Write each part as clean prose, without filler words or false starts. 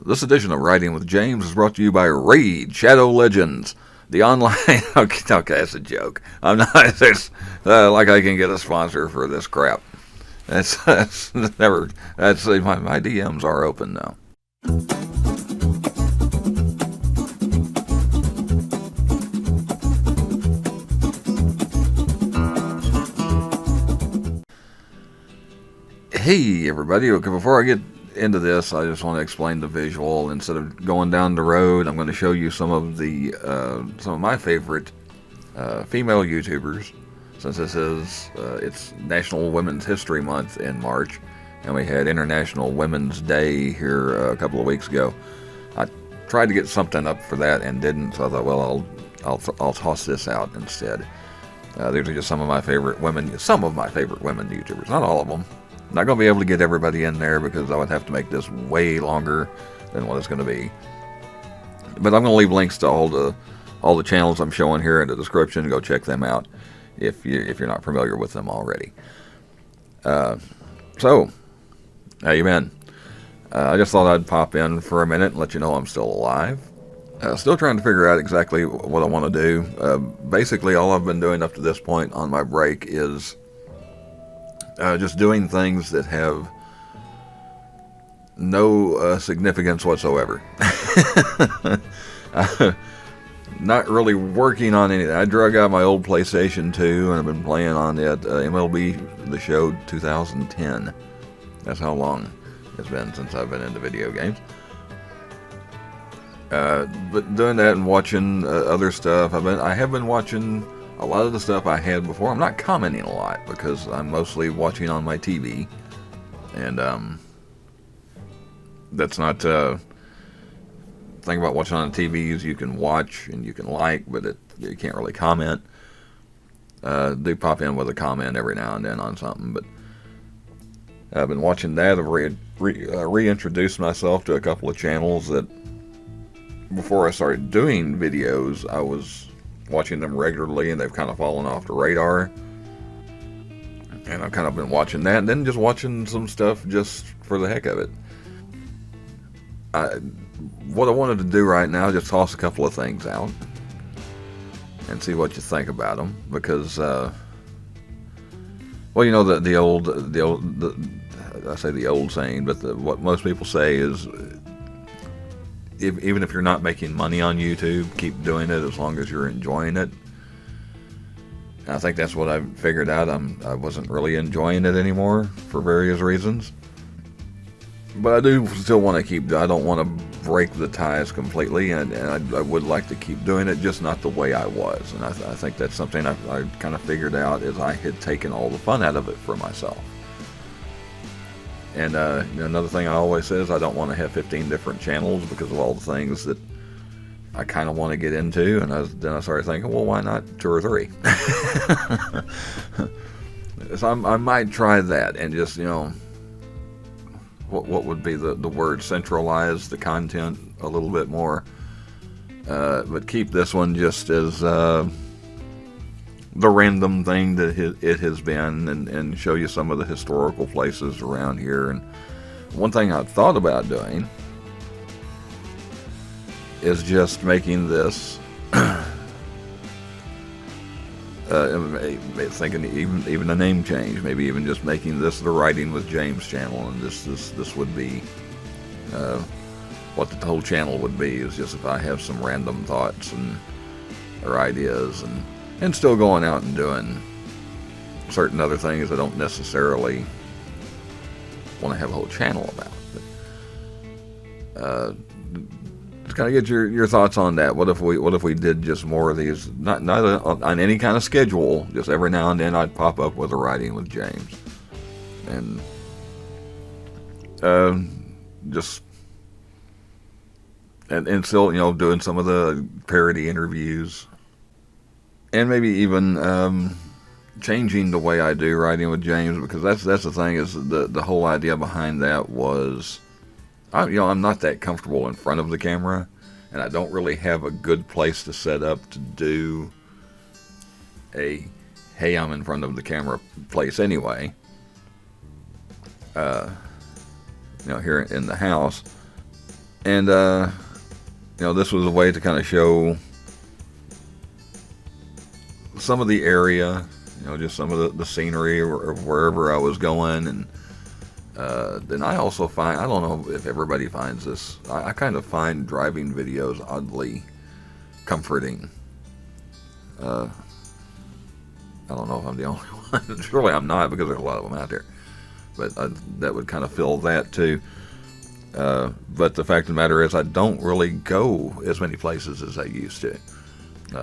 This edition of Writing with James is brought to you by Raid Shadow Legends, the online. Okay, that's a joke. I'm not. It's, like I can get a sponsor for this crap. That's never. That's my DMs are open now. Hey everybody! Okay, before I get into this, I just want to explain the visual. Instead of going down the road, I'm going to show you some of my favorite female YouTubers. Since this is it's National Women's History Month in March, and we had International Women's Day here a couple of weeks ago. I tried to get something up for that and didn't, so I thought, well, I'll toss this out instead. These are just some of my favorite women YouTubers, not all of them. I'm not going to be able to get everybody in there because I would have to make this way longer than what it's going to be. But I'm going to leave links to all the channels I'm showing here in the description. Go check them out if you're not familiar with them already. So, how you been? I just thought I'd pop in for a minute and let you know I'm still alive. Still trying to figure out exactly what I want to do. Basically, all I've been doing up to this point on my break is just doing things that have no significance whatsoever. Not really working on anything. I drug out my old PlayStation 2 and I've been playing on it. MLB The Show 2010. That's how long it's been since I've been into video games. But doing that and watching other stuff. I have been watching a lot of the stuff I had before. I'm not commenting a lot because I'm mostly watching on my TV, and that's not the thing about watching on TV is you can watch and you can like, but you can't really comment. They pop in with a comment every now and then on something, but I've been watching that. I've reintroduced myself to a couple of channels that before I started doing videos, I was watching them regularly, and they've kind of fallen off the radar. And I've kind of been watching that, and then just watching some stuff just for the heck of it. What I wanted to do right now is just toss a couple of things out and see what you think about them, because, well, you know, I say the old saying, but what most people say is, even if you're not making money on YouTube, keep doing it as long as you're enjoying it. And I think that's what I figured out. I wasn't really enjoying it anymore for various reasons. But I do still want to keep. I don't want to break the ties completely, and I would like to keep doing it, just not the way I was. And I think that's something I kind of figured out, is I had taken all the fun out of it for myself. And another thing I always say is I don't want to have 15 different channels because of all the things that I kind of want to get into. And then I started thinking, well, why not 2 or 3? So I might try that and just, what would be the word, centralize the content a little bit more. But keep this one just as the random thing that it has been, and show you some of the historical places around here. And one thing I've thought about doing is just making this thinking even a name change, maybe even just making this the Writing with James channel, and this would be what the whole channel would be, is just if I have some random thoughts or ideas, and still going out and doing certain other things I don't necessarily want to have a whole channel about. But, just kind of get your thoughts on that. What if we did just more of these, not on any kind of schedule, just every now and then I'd pop up with a Writing with James, and just and still doing some of the parody interviews. And maybe even changing the way I do Writing with James, because that's the thing, is the whole idea behind that was, I'm not that comfortable in front of the camera, and I don't really have a good place to set up to do a hey, I'm in front of the camera place anyway. Here in the house. And, this was a way to kind of show some of the area, just some of the scenery or wherever I was going. And then I also find, I don't know if everybody finds this, I kind of find driving videos oddly comforting. I don't know if I'm the only one. Surely I'm not, because there's a lot of them out there. But that would kind of fill that too. But the fact of the matter is, I don't really go as many places as I used to.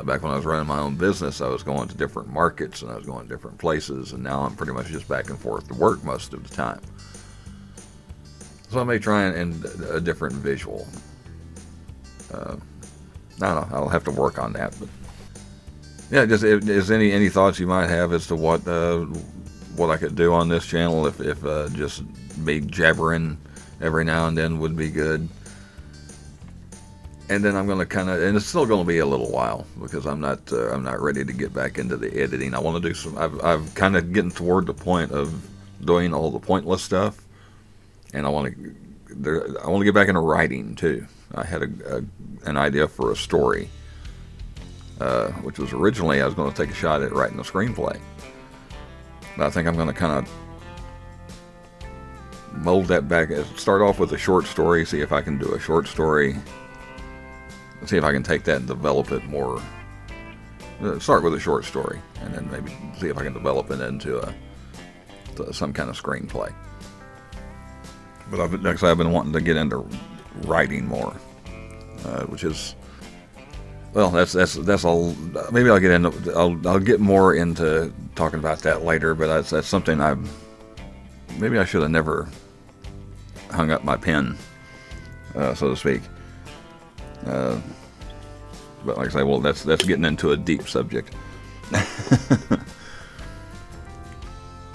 Back when I was running my own business, I was going to different markets and I was going to different places, and now I'm pretty much just back and forth to work most of the time. So I may try and a different visual. I don't know. I'll have to work on that. But yeah, just is any thoughts you might have as to what I could do on this channel if just me jabbering every now and then would be good. And then I'm going to kind of, and it's still going to be a little while because I'm not ready to get back into the editing. I want to do some. I've kind of getting toward the point of doing all the pointless stuff, and I want to get back into writing too. I had an idea for a story, which was originally I was going to take a shot at writing a screenplay. But I think I'm going to kind of mold that back. Start off with a short story, see if I can do a short story. See if I can take that and develop it more. Start with a short story, and then maybe see if I can develop it into some kind of screenplay. But I've been wanting to get into writing more, which is, well, that's all. Maybe I'll get into. I'll get more into talking about that later. But that's something maybe I should have never hung up my pen, so to speak. But like I say, well, that's getting into a deep subject.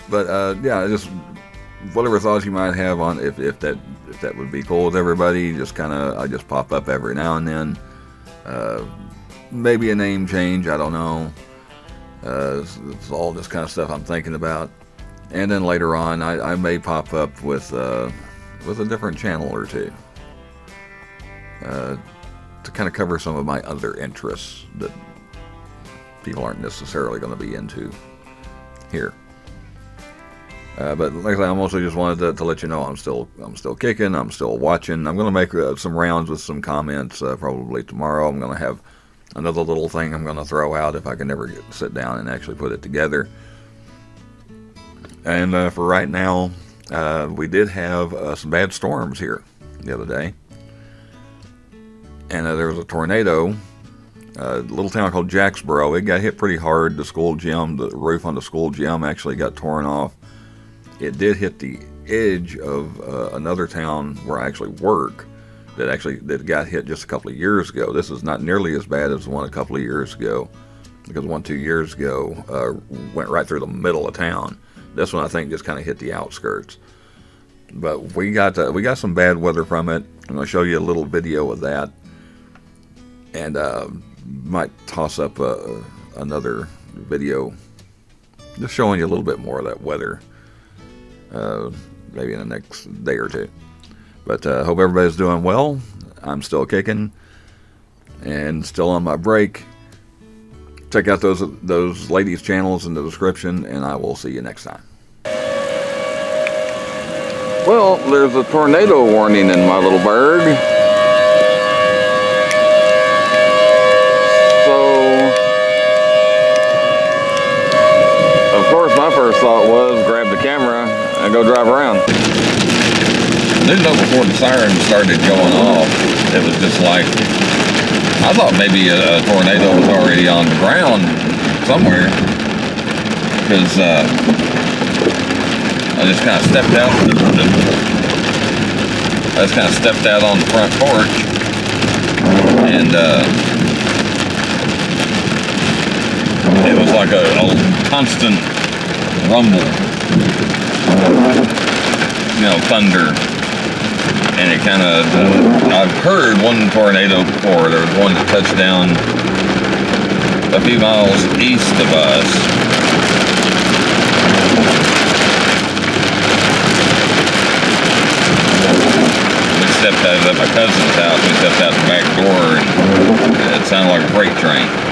But yeah, just whatever thoughts you might have on if that would be cool with everybody. Just I just pop up every now and then. Maybe a name change. I don't know. It's all this kind of stuff I'm thinking about. And then later on, I may pop up with a different channel or two. To kind of cover some of my other interests that people aren't necessarily going to be into here. But like I said, I mostly just wanted to let you know I'm still kicking, I'm still watching. I'm going to make some rounds with some comments probably tomorrow. I'm going to have another little thing I'm going to throw out if I can ever sit down and actually put it together. And for right now, we did have some bad storms here the other day. And there was a tornado, a little town called Jacksboro. It got hit pretty hard. The school gym, the roof on the school gym actually got torn off. It did hit the edge of another town where I actually work that got hit just a couple of years ago. This is not nearly as bad as the one a couple of years ago, because 2 years ago went right through the middle of town. This one I think just kind of hit the outskirts. But we got some bad weather from it. I'm going to show you a little video of that. And might toss up another video just showing you a little bit more of that weather, maybe in the next day or two. But hope everybody's doing well. I'm still kicking and still on my break. Check out those ladies' channels in the description, and I will see you next time. Well, there's a tornado warning in my little burg. My first thought was grab the camera and go drive around. I didn't know before the siren started going off, it was just like, I thought maybe a tornado was already on the ground somewhere, because I just kind of stepped out on the front porch, and it was like a constant rumble, thunder, and it kind of, I've heard one tornado before. There was one that touched down a few miles east of us, which stepped out at my cousin's house. We stepped out the back door, and it sounded like a freight train.